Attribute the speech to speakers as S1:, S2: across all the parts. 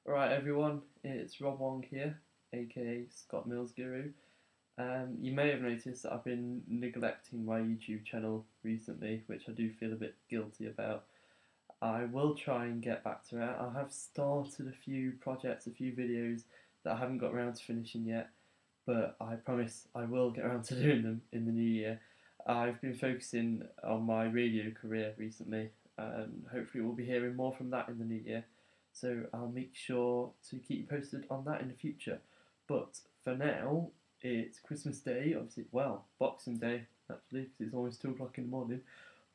S1: Alright everyone, it's Rob Wong here, aka Scott Mills Guru. You may have noticed that I've been neglecting my YouTube channel recently, which I do feel a bit guilty about. I will try and get back to it. I have started a few projects, a few videos that I haven't got around to finishing yet, but I promise I will get around to doing them in the new year. I've been focusing on my radio career recently, and hopefully we'll be hearing more from that in the new year. So I'll make sure to keep you posted on that in the future. But for now, it's Christmas Day, obviously, well, Boxing Day, actually, because it's almost 2 o'clock in the morning.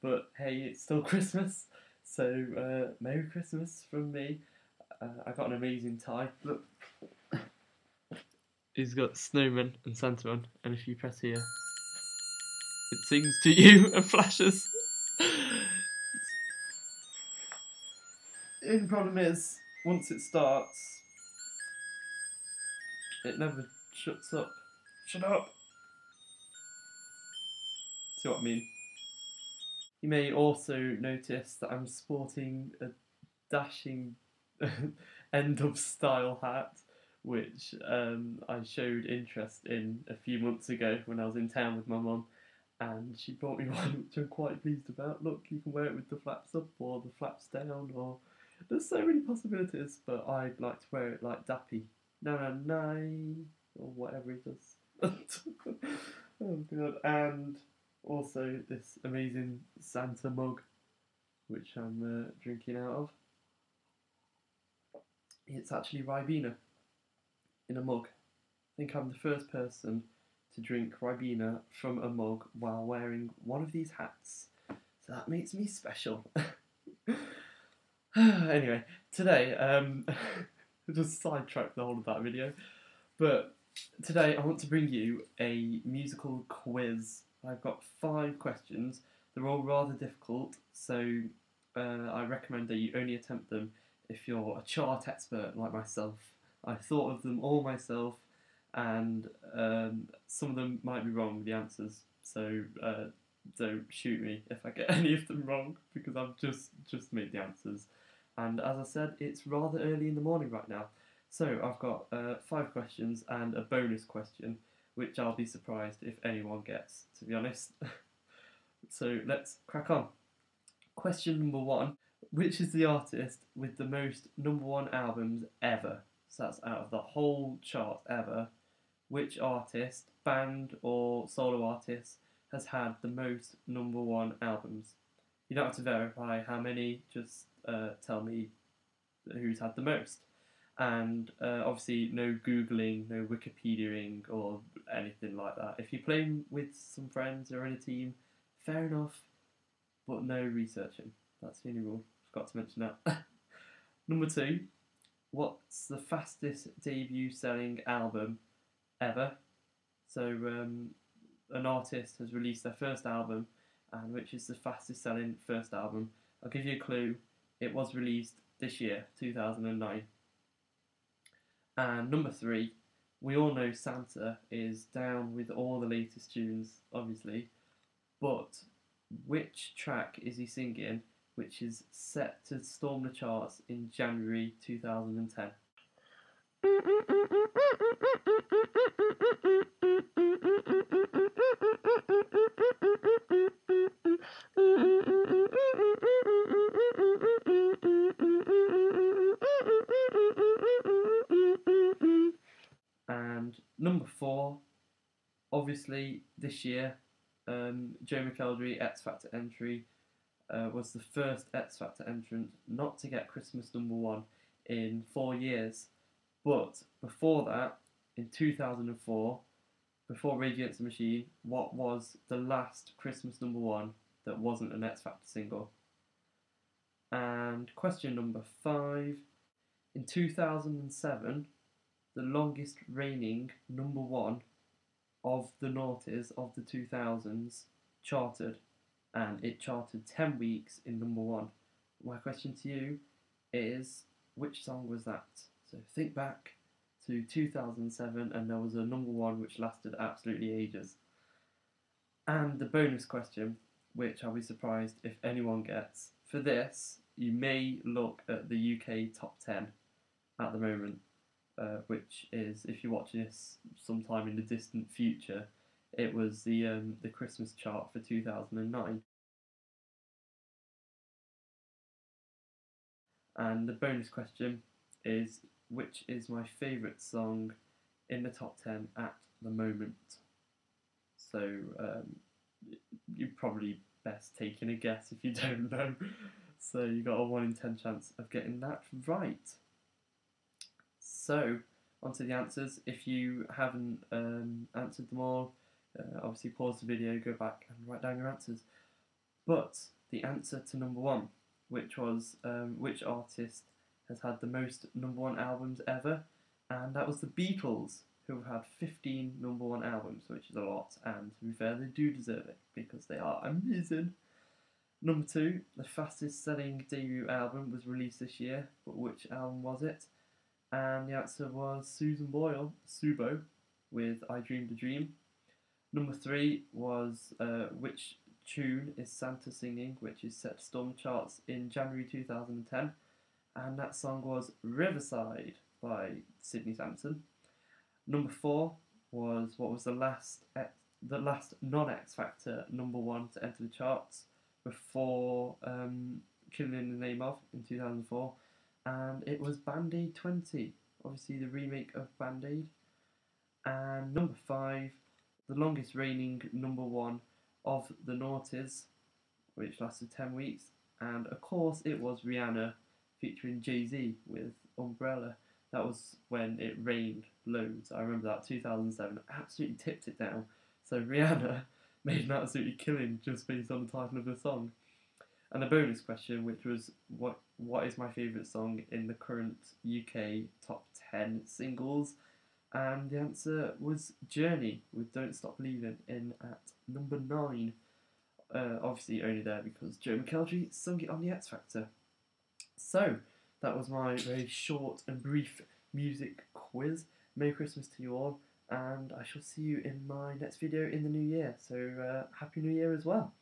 S1: But hey, it's still Christmas, so Merry Christmas from me. I got an amazing tie. Look. He's got snowman and Santa on, and if you press here, it sings to you and flashes. The only problem is, once it starts, it never shuts up. Shut up! See what I mean? You may also notice that I'm sporting a dashing end of style hat, which I showed interest in a few months ago when I was in town with my mum, and she brought me one which I'm quite pleased about. Look, you can wear it with the flaps up or the flaps down, or there's so many possibilities, but I'd like to wear it like Dappy. No, or whatever he does. Oh god. And also this amazing Santa mug, which I'm drinking out of. It's actually Ribena in a mug. I think I'm the first person to drink Ribena from a mug while wearing one of these hats. So that makes me special. Anyway, today, I just sidetracked the whole of that video, but today I want to bring you a musical quiz. I've got 5 questions. They're all rather difficult, so I recommend that you only attempt them if you're a chart expert like myself. I thought of them all myself, and some of them might be wrong with the answers, so don't shoot me if I get any of them wrong, because I've just made the answers. And as I said, it's rather early in the morning right now. So I've got 5 questions and a bonus question, which I'll be surprised if anyone gets, to be honest. So let's crack on. Question number 1. Which is the artist with the most #1 albums ever? So that's out of the whole chart ever. Which artist, band or solo artist, has had the most #1 albums? You don't have to verify how many, just tell me who's had the most. And obviously no Googling, no Wikipediaing or anything like that. If you're playing with some friends or in a team, fair enough, but no researching. That's the only rule. Forgot to mention that. Number 2, what's the fastest debut selling album ever? So an artist has released their first album, and which is the fastest selling first album? I'll give you a clue. It was released this year, 2009. And number 3, we all know Santa is down with all the latest tunes, obviously, but which track is he singing which is set to storm the charts in January 2010? And number 4, obviously this year, Joe McElderry, X Factor entry, was the first X Factor entrant not to get Christmas #1 in 4 years. But before that, in 2004, before Rage Against the Machine, what was the last Christmas #1 that wasn't an X Factor single? And question number 5, in 2007, the longest reigning #1 of the noughties of the 2000s charted, and it charted 10 weeks in #1. My question to you is, which song was that? So think back to 2007, and there was a #1 which lasted absolutely ages. And the bonus question, which I'll be surprised if anyone gets. For this, you may look at the UK top 10, at the moment, which is, if you're watching this sometime in the distant future, it was the Christmas chart for 2009. And the bonus question is, which is my favourite song in the top 10 at the moment? So you're probably best taking a guess if you don't know. So you got a 1 in 10 chance of getting that right. So on to the answers. If you haven't answered them all, obviously pause the video, go back and write down your answers. But the answer to number 1, which was which artist has had the most number 1 albums ever, and that was the Beatles, who have had 15 number 1 albums, which is a lot, and to be fair, they do deserve it because they are amazing. Number 2, the fastest selling debut album was released this year, but which album was it? And the answer was Susan Boyle, Subo, with I Dreamed a Dream. Number 3 was which tune is Santa singing, which is set to storm the charts in January 2010, and that song was Riverside by Sydney Sampson. Number 4 was what was the last non-X Factor number 1 to enter the charts before Killing in the Name of in 2004, and it was Band-Aid 20, obviously the remake of Band-Aid. And number 5, the longest reigning number 1 of the noughties, which lasted 10 weeks, and of course it was Rihanna featuring Jay-Z with Umbrella. That was when it rained loads. I remember that, 2007, absolutely tipped it down. So Rihanna made an absolutely killing just based on the title of the song. And a bonus question, which was what is my favourite song in the current UK top 10 singles? And the answer was Journey with Don't Stop Believing in at number 9. Obviously only there because Joe McElderry sung it on the X Factor. So that was my very short and brief music quiz. Merry Christmas to you all, and I shall see you in my next video in the new year. So Happy New Year as well.